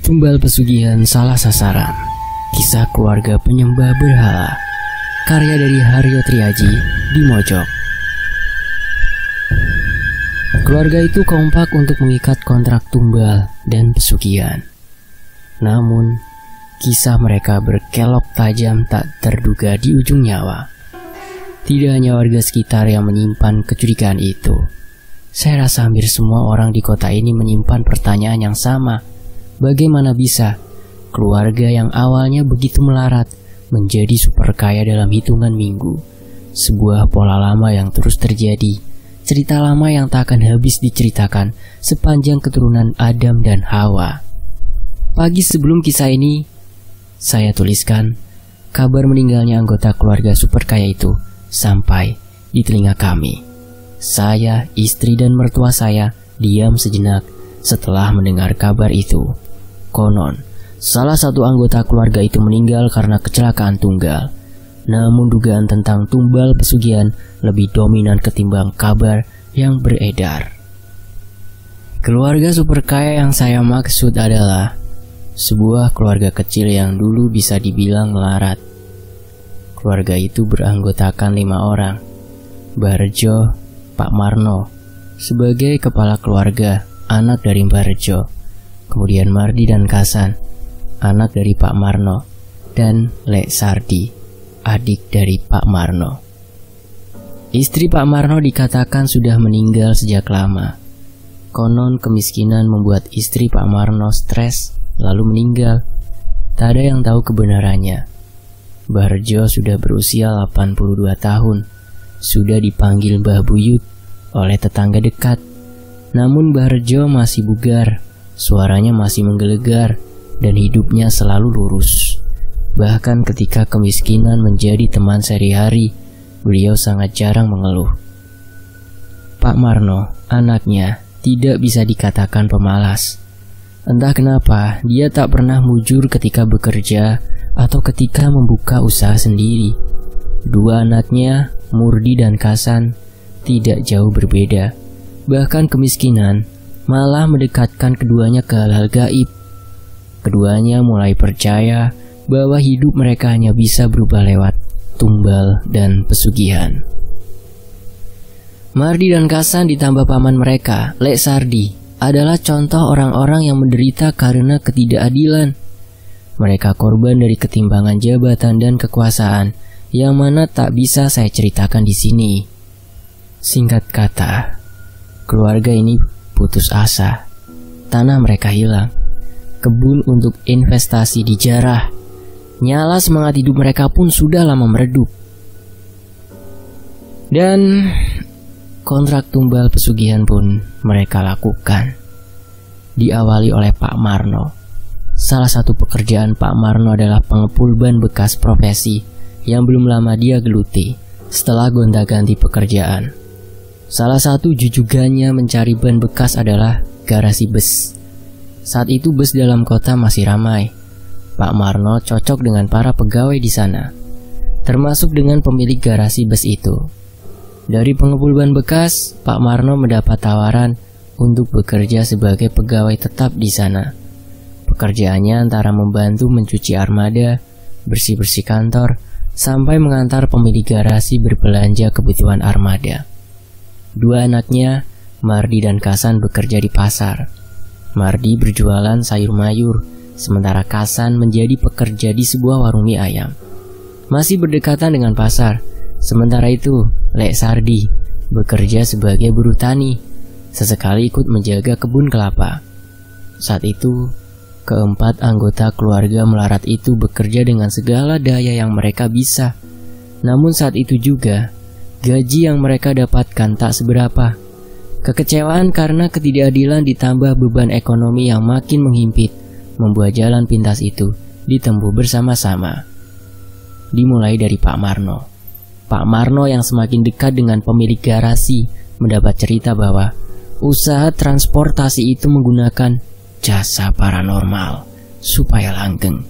Tumbal Pesugihan Salah Sasaran. Kisah keluarga penyembah berhala. Karya dari Haryo Triaji di Mojok. Keluarga itu kompak untuk mengikat kontrak tumbal dan pesugihan. Namun, kisah mereka berkelok tajam tak terduga di ujung nyawa. Tidak hanya warga sekitar yang menyimpan kecurigaan itu. Saya rasa hampir semua orang di kota ini menyimpan pertanyaan yang sama. Bagaimana bisa keluarga yang awalnya begitu melarat menjadi super kaya dalam hitungan minggu? Sebuah pola lama yang terus terjadi. Cerita lama yang tak akan habis diceritakan sepanjang keturunan Adam dan Hawa. Pagi sebelum kisah ini, saya tuliskan kabar meninggalnya anggota keluarga super kaya itu sampai di telinga kami. Saya, istri dan mertua saya diam sejenak setelah mendengar kabar itu. Konon, salah satu anggota keluarga itu meninggal karena kecelakaan tunggal. Namun dugaan tentang tumbal pesugihan lebih dominan ketimbang kabar yang beredar. Keluarga super kaya yang saya maksud adalah sebuah keluarga kecil yang dulu bisa dibilang melarat. Keluarga itu beranggotakan 5 orang. Barjo, Pak Marno sebagai kepala keluarga, anak dari Mbak Rejo. Kemudian Mardi dan Kasan, anak dari Pak Marno, dan Lek Sardi, adik dari Pak Marno. Istri Pak Marno dikatakan sudah meninggal sejak lama. Konon kemiskinan membuat istri Pak Marno stres lalu meninggal. Tak ada yang tahu kebenarannya. Barjo sudah berusia 82 tahun. Sudah dipanggil Mbah Buyut oleh tetangga dekat. Namun Barjo masih bugar, suaranya masih menggelegar, dan hidupnya selalu lurus. Bahkan ketika kemiskinan menjadi teman sehari-hari, beliau sangat jarang mengeluh. Pak Marno, anaknya, tidak bisa dikatakan pemalas. Entah kenapa, dia tak pernah mujur ketika bekerja atau ketika membuka usaha sendiri. Dua anaknya, Murdi dan Kasan, tidak jauh berbeda. Bahkan kemiskinan malah mendekatkan keduanya ke hal-hal gaib. Keduanya mulai percaya bahwa hidup mereka hanya bisa berubah lewat tumbal dan pesugihan. Mardi dan Kasan ditambah paman mereka, Lek Sardi, adalah contoh orang-orang yang menderita karena ketidakadilan. Mereka korban dari ketimbangan jabatan dan kekuasaan yang mana tak bisa saya ceritakan di sini. Singkat kata, keluarga ini putus asa. Tanah mereka hilang. Kebun untuk investasi dijarah. Nyala semangat hidup mereka pun sudah lama meredup. Dan kontrak tumbal pesugihan pun mereka lakukan. Diawali oleh Pak Marno. Salah satu pekerjaan Pak Marno adalah pengepul ban bekas profesi yang belum lama dia geluti setelah gonta-ganti pekerjaan. Salah satu jujugannya mencari ban bekas adalah garasi bus. Saat itu bus dalam kota masih ramai. Pak Marno cocok dengan para pegawai di sana, termasuk dengan pemilik garasi bus itu. Dari pengepul ban bekas, Pak Marno mendapat tawaran untuk bekerja sebagai pegawai tetap di sana. Pekerjaannya antara membantu mencuci armada, bersih-bersih kantor, sampai mengantar pemilik garasi berbelanja kebutuhan armada. Dua anaknya, Mardi dan Kasan, bekerja di pasar. Mardi berjualan sayur mayur, sementara Kasan menjadi pekerja di sebuah warung mie ayam. Masih berdekatan dengan pasar. Sementara itu, Lek Sardi bekerja sebagai buruh tani, sesekali ikut menjaga kebun kelapa. Saat itu, keempat anggota keluarga melarat itu bekerja dengan segala daya yang mereka bisa. Namun saat itu juga, gaji yang mereka dapatkan tak seberapa. Kekecewaan karena ketidakadilan ditambah beban ekonomi yang makin menghimpit membuat jalan pintas itu ditempuh bersama-sama. Dimulai dari Pak Marno. Pak Marno yang semakin dekat dengan pemilik garasi mendapat cerita bahwa usaha transportasi itu menggunakan jasa paranormal supaya langgeng.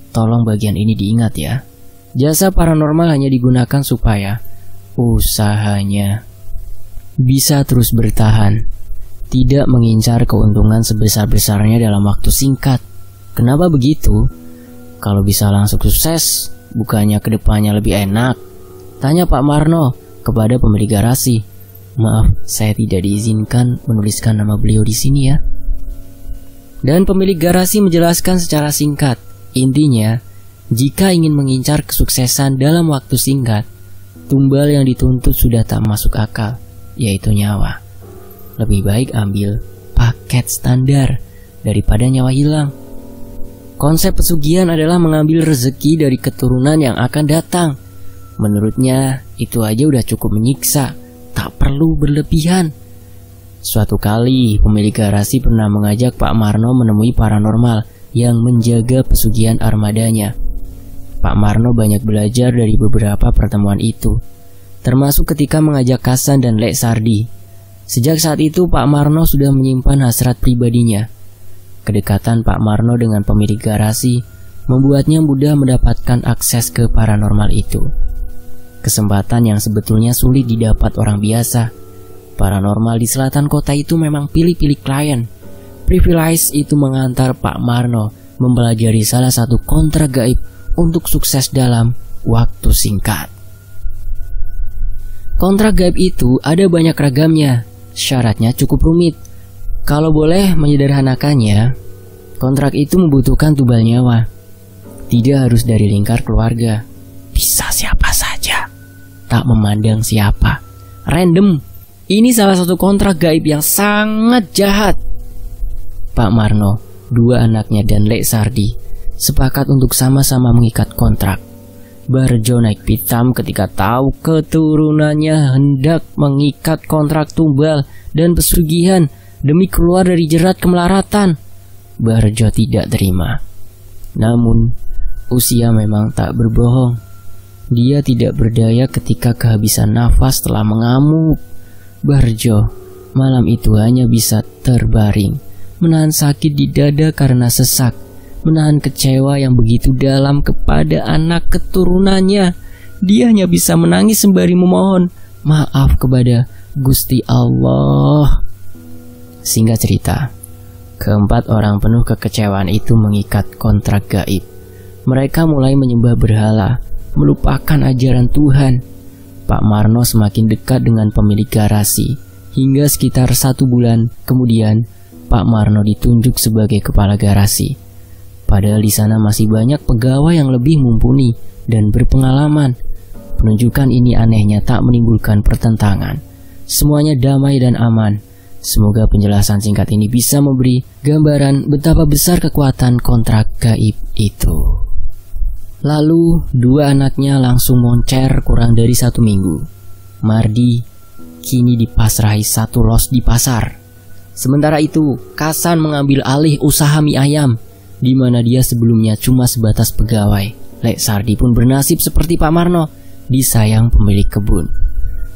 Tolong bagian ini diingat ya. Jasa paranormal hanya digunakan supaya usahanya bisa terus bertahan. tidak mengincar keuntungan sebesar-besarnya dalam waktu singkat. Kenapa begitu? Kalau bisa langsung sukses, bukannya kedepannya lebih enak? Tanya Pak Marno kepada pemilik garasi. Maaf, saya tidak diizinkan menuliskan nama beliau di sini ya. Dan pemilik garasi menjelaskan secara singkat. Intinya, jika ingin mengincar kesuksesan dalam waktu singkat, tumbal yang dituntut sudah tak masuk akal, yaitu nyawa. Lebih baik ambil paket standar daripada nyawa hilang. Konsep pesugihan adalah mengambil rezeki dari keturunan yang akan datang. Menurutnya, itu aja udah cukup menyiksa, tak perlu berlebihan. Suatu kali, pemilik garasi pernah mengajak Pak Marno menemui paranormal yang menjaga pesugihan armadanya. Pak Marno banyak belajar dari beberapa pertemuan itu, termasuk ketika mengajak Kasan dan Lek Sardi. Sejak saat itu, Pak Marno sudah menyimpan hasrat pribadinya. Kedekatan Pak Marno dengan pemilik garasi membuatnya mudah mendapatkan akses ke paranormal itu. Kesempatan yang sebetulnya sulit didapat orang biasa. Paranormal di selatan kota itu memang pilih-pilih klien. Privilege itu mengantar Pak Marno mempelajari salah satu kontrak gaib untuk sukses dalam waktu singkat. Kontrak gaib itu ada banyak ragamnya, syaratnya cukup rumit. Kalau boleh menyederhanakannya, kontrak itu membutuhkan tumbal nyawa. Tidak harus dari lingkar keluarga, bisa siapa saja, tak memandang siapa, random. Ini salah satu kontrak gaib yang sangat jahat. Pak Marno, dua anaknya dan Lek Sardi sepakat untuk sama-sama mengikat kontrak. Barjo naik pitam ketika tahu keturunannya hendak mengikat kontrak tumbal dan pesugihan demi keluar dari jerat kemelaratan. Barjo tidak terima. Namun, usia memang tak berbohong. Dia tidak berdaya ketika kehabisan nafas telah mengamuk. Barjo malam itu hanya bisa terbaring, menahan sakit di dada karena sesak, menahan kecewa yang begitu dalam kepada anak keturunannya. Dia hanya bisa menangis sembari memohon maaf kepada Gusti Allah. Singkat cerita, keempat orang penuh kekecewaan itu mengikat kontrak gaib. Mereka mulai menyembah berhala, melupakan ajaran Tuhan. Pak Marno semakin dekat dengan pemilik garasi, hingga sekitar 1 bulan kemudian Pak Marno ditunjuk sebagai kepala garasi. Padahal di sana masih banyak pegawai yang lebih mumpuni dan berpengalaman. Penunjukan ini anehnya tak menimbulkan pertentangan. Semuanya damai dan aman. Semoga penjelasan singkat ini bisa memberi gambaran betapa besar kekuatan kontrak gaib itu. Lalu, dua anaknya langsung moncer kurang dari 1 minggu. Mardi kini dipasrahi 1 los di pasar. Sementara itu, Kasan mengambil alih usaha mie ayam, di mana dia sebelumnya cuma sebatas pegawai. Lek Sardi pun bernasib seperti Pak Marno, disayang pemilik kebun.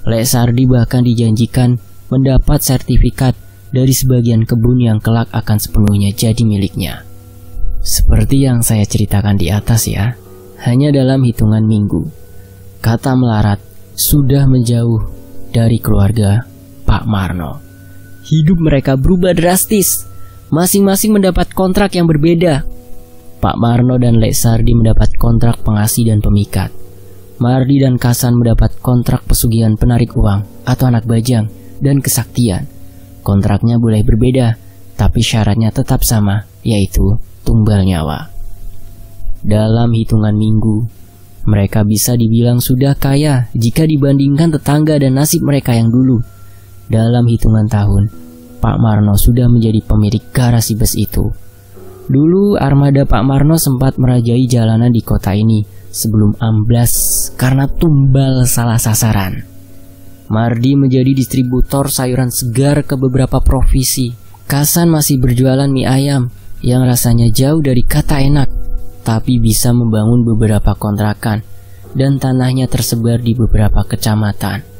Lek Sardi bahkan dijanjikan mendapat sertifikat dari sebagian kebun yang kelak akan sepenuhnya jadi miliknya. Seperti yang saya ceritakan di atas ya, hanya dalam hitungan minggu, kata melarat sudah menjauh dari keluarga Pak Marno. Hidup mereka berubah drastis. Masing-masing mendapat kontrak yang berbeda. Pak Marno dan Lek Sardi mendapat kontrak pengasih dan pemikat. Mardi dan Kasan mendapat kontrak pesugihan penarik uang atau anak bajang dan kesaktian. Kontraknya boleh berbeda, tapi syaratnya tetap sama, yaitu tumbal nyawa. Dalam hitungan minggu, mereka bisa dibilang sudah kaya jika dibandingkan tetangga dan nasib mereka yang dulu. Dalam hitungan tahun, Pak Marno sudah menjadi pemilik garasi bus itu. Dulu armada Pak Marno sempat merajai jalanan di kota ini sebelum amblas karena tumbal salah sasaran. Mardi menjadi distributor sayuran segar ke beberapa provinsi. Kasan masih berjualan mie ayam yang rasanya jauh dari kata enak, tapi bisa membangun beberapa kontrakan dan tanahnya tersebar di beberapa kecamatan.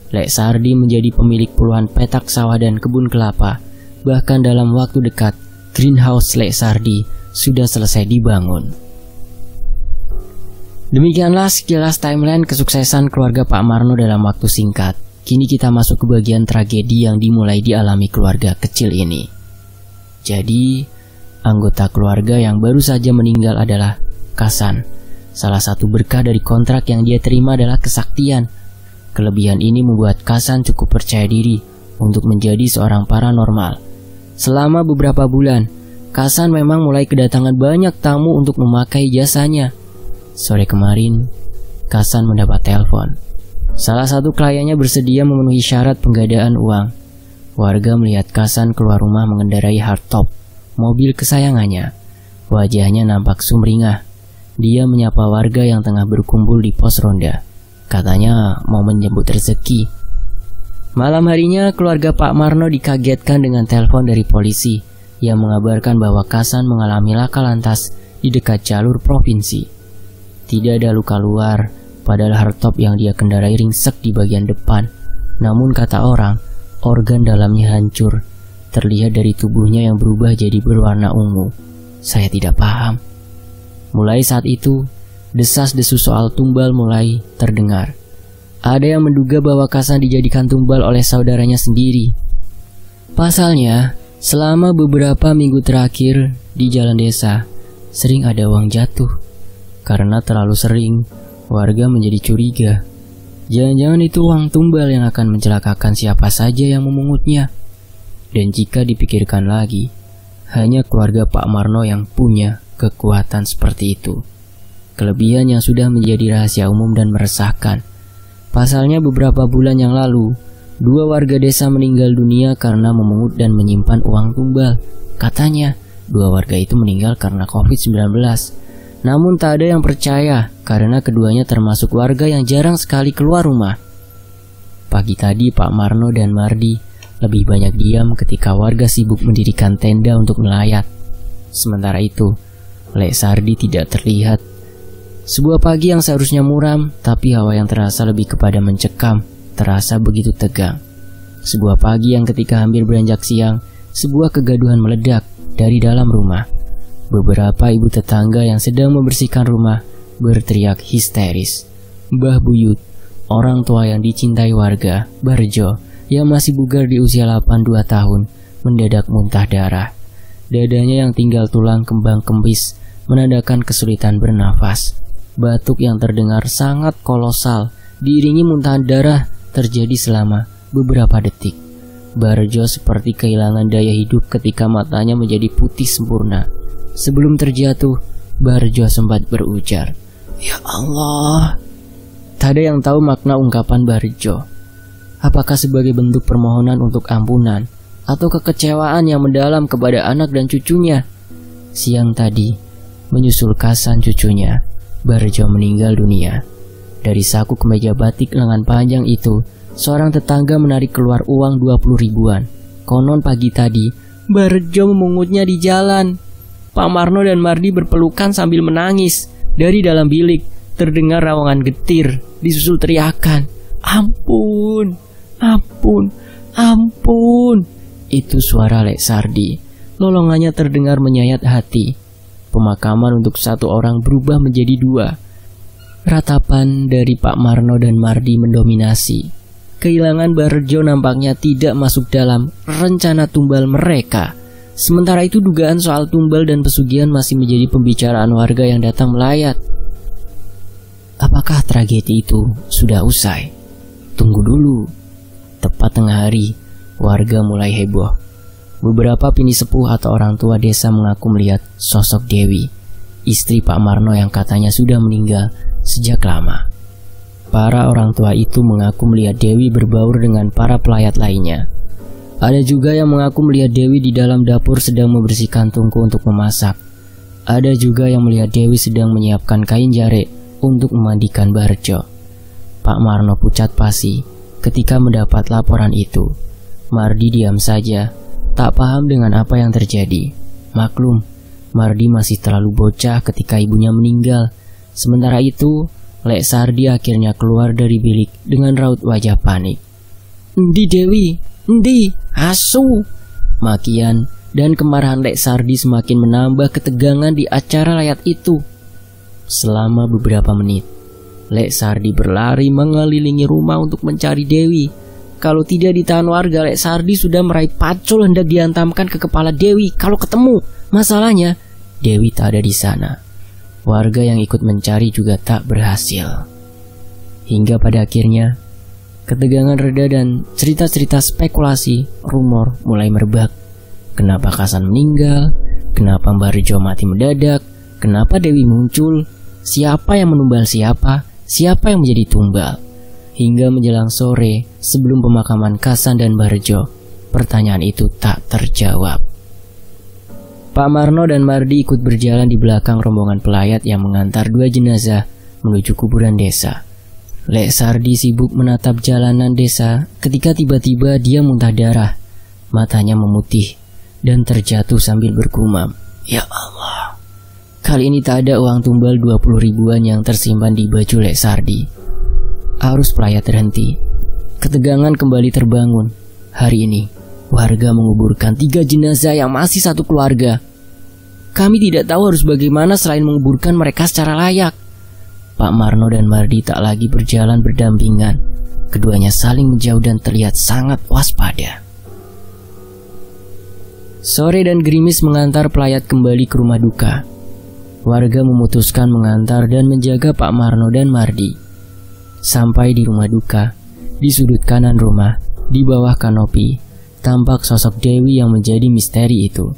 Lek Sardi menjadi pemilik puluhan petak sawah dan kebun kelapa. Bahkan dalam waktu dekat, greenhouse Lek Sardi sudah selesai dibangun. Demikianlah sekilas timeline kesuksesan keluarga Pak Marno dalam waktu singkat. kini kita masuk ke bagian tragedi yang dimulai dialami keluarga kecil ini. Jadi, anggota keluarga yang baru saja meninggal adalah Kasan. Salah satu berkah dari kontrak yang dia terima adalah kesaktian. Kelebihan ini membuat Kasan cukup percaya diri untuk menjadi seorang paranormal. Selama beberapa bulan, Kasan memang mulai kedatangan banyak tamu untuk memakai jasanya. Sore kemarin, Kasan mendapat telepon. Salah satu kliennya bersedia memenuhi syarat penggadaan uang. Warga melihat Kasan keluar rumah mengendarai hardtop, mobil kesayangannya. Wajahnya nampak sumringah. Dia menyapa warga yang tengah berkumpul di pos ronda. Katanya mau menjemput rezeki. Malam harinya, keluarga Pak Marno dikagetkan dengan telepon dari polisi yang mengabarkan bahwa Kasan mengalami laka lantas di dekat jalur provinsi. Tidak ada luka luar, padahal hardtop yang dia kendarai ringsek di bagian depan. Namun kata orang, organ dalamnya hancur. Terlihat dari tubuhnya yang berubah jadi berwarna ungu. Saya tidak paham. Mulai saat itu, desas-desus soal tumbal mulai terdengar. Ada yang menduga bahwa Kasan dijadikan tumbal oleh saudaranya sendiri. Pasalnya, selama beberapa minggu terakhir di jalan desa, sering ada uang jatuh. Karena terlalu sering, warga menjadi curiga. Jangan-jangan itu uang tumbal yang akan mencelakakan siapa saja yang memungutnya. Dan jika dipikirkan lagi, hanya keluarga Pak Marno yang punya kekuatan seperti itu. Kelebihan yang sudah menjadi rahasia umum dan meresahkan. Pasalnya beberapa bulan yang lalu, 2 warga desa meninggal dunia karena memungut dan menyimpan uang tumbal. Katanya, 2 warga itu meninggal karena COVID-19. Namun tak ada yang percaya karena keduanya termasuk warga yang jarang sekali keluar rumah. Pagi tadi Pak Marno dan Mardi lebih banyak diam ketika warga sibuk mendirikan tenda untuk melayat. Sementara itu, Lek Sardi tidak terlihat. Sebuah pagi yang seharusnya muram, tapi hawa yang terasa lebih kepada mencekam, terasa begitu tegang. Sebuah pagi yang ketika hampir beranjak siang, sebuah kegaduhan meledak dari dalam rumah. Beberapa ibu tetangga yang sedang membersihkan rumah berteriak histeris. Mbah Buyut, orang tua yang dicintai warga, Barjo, yang masih bugar di usia 82 tahun, mendadak muntah darah. Dadanya yang tinggal tulang kembang kempis menandakan kesulitan bernafas. Batuk yang terdengar sangat kolosal, diiringi muntahan darah terjadi selama beberapa detik. Barjo seperti kehilangan daya hidup ketika matanya menjadi putih sempurna. Sebelum terjatuh, Barjo sempat berujar, "Ya Allah." Tak ada yang tahu makna ungkapan Barjo. Apakah sebagai bentuk permohonan untuk ampunan, atau kekecewaan yang mendalam kepada anak dan cucunya? Siang tadi, menyusul Kasan cucunya, Barjo meninggal dunia. Dari saku kemeja batik lengan panjang itu, seorang tetangga menarik keluar uang 20 ribuan. Konon pagi tadi, Barjo memungutnya di jalan. Pak Marno dan Mardi berpelukan sambil menangis. Dari dalam bilik, terdengar rawangan getir, disusul teriakan, "Ampun, ampun, ampun." Itu suara Lek Sardi. Lolongannya terdengar menyayat hati. Pemakaman untuk 1 orang berubah menjadi 2. Ratapan dari Pak Marno dan Mardi mendominasi. Kehilangan Barjo nampaknya tidak masuk dalam rencana tumbal mereka. Sementara itu dugaan soal tumbal dan pesugihan masih menjadi pembicaraan warga yang datang melayat. Apakah tragedi itu sudah usai? Tunggu dulu. Tepat tengah hari, warga mulai heboh. Beberapa pini sepuh atau orang tua desa mengaku melihat sosok Dewi, istri Pak Marno yang katanya sudah meninggal sejak lama. Para orang tua itu mengaku melihat Dewi berbaur dengan para pelayat lainnya. Ada juga yang mengaku melihat Dewi di dalam dapur sedang membersihkan tungku untuk memasak. Ada juga yang melihat Dewi sedang menyiapkan kain jarik untuk memandikan Barjo. Pak Marno pucat pasi ketika mendapat laporan itu. Mardi diam saja, tak paham dengan apa yang terjadi. Maklum, Mardi masih terlalu bocah ketika ibunya meninggal. Sementara itu, Lek Sardi akhirnya keluar dari bilik dengan raut wajah panik. "Endi Dewi? Endi? Asu!" Makian dan kemarahan Lek Sardi semakin menambah ketegangan di acara layat itu. Selama beberapa menit, Lek Sardi berlari mengelilingi rumah untuk mencari Dewi. Kalau tidak ditahan warga, Lek Sardi sudah meraih pacul hendak dihantamkan ke kepala Dewi kalau ketemu. Masalahnya, Dewi tak ada di sana. Warga yang ikut mencari juga tak berhasil. Hingga pada akhirnya, ketegangan reda dan cerita-cerita spekulasi, rumor mulai merebak. Kenapa Kasan meninggal? Kenapa Mbah Rejo mati mendadak? Kenapa Dewi muncul? Siapa yang menumbal siapa? Siapa yang menjadi tumbal? Hingga menjelang sore sebelum pemakaman Kasan dan Mbah Rejo, pertanyaan itu tak terjawab. Pak Marno dan Mardi ikut berjalan di belakang rombongan pelayat yang mengantar 2 jenazah menuju kuburan desa. Lek Sardi sibuk menatap jalanan desa ketika tiba-tiba dia muntah darah. Matanya memutih dan terjatuh sambil bergumam, "Ya Allah, kali ini tak ada uang tumbal 20 ribuan yang tersimpan di baju Lek Sardi." Arus pelayat terhenti. Ketegangan kembali terbangun. Hari ini, warga menguburkan 3 jenazah yang masih satu keluarga. Kami tidak tahu harus bagaimana selain menguburkan mereka secara layak. Pak Marno dan Mardi tak lagi berjalan berdampingan. Keduanya saling menjauh dan terlihat sangat waspada. Sore dan gerimis mengantar pelayat kembali ke rumah duka. Warga memutuskan mengantar dan menjaga Pak Marno dan Mardi. Sampai di rumah duka, di sudut kanan rumah, di bawah kanopi, tampak sosok Dewi yang menjadi misteri itu.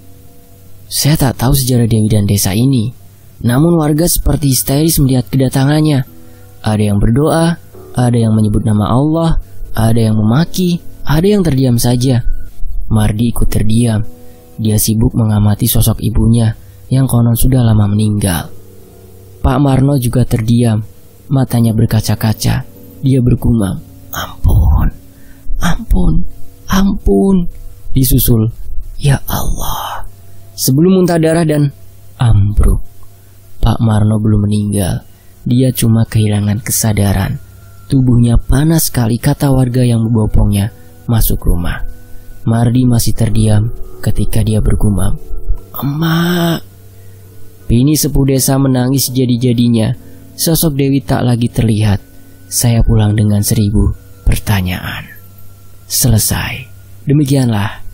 Saya tak tahu sejarah Dewi dan desa ini, namun warga seperti histeris melihat kedatangannya. Ada yang berdoa, ada yang menyebut nama Allah, ada yang memaki, ada yang terdiam saja. Mardi ikut terdiam. Dia sibuk mengamati sosok ibunya yang konon sudah lama meninggal. Pak Marno juga terdiam. Matanya berkaca-kaca. Dia bergumam, "Ampun, ampun, ampun." Disusul, "Ya Allah." Sebelum muntah darah dan ambruk. Pak Marno belum meninggal. Dia cuma kehilangan kesadaran. Tubuhnya panas sekali, kata warga yang membopongnya masuk rumah. Mardi masih terdiam ketika dia bergumam, "Emak." Bini sepuh desa menangis jadi-jadinya. Sosok Dewi tak lagi terlihat. Saya pulang dengan 1000 pertanyaan. Selesai. Demikianlah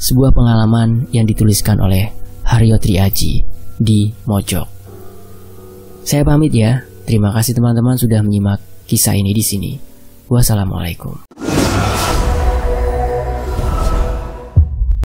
sebuah pengalaman yang dituliskan oleh Haryo Triaji di Mojok. Saya pamit ya. Terima kasih teman-teman sudah menyimak kisah ini di sini. Wassalamualaikum.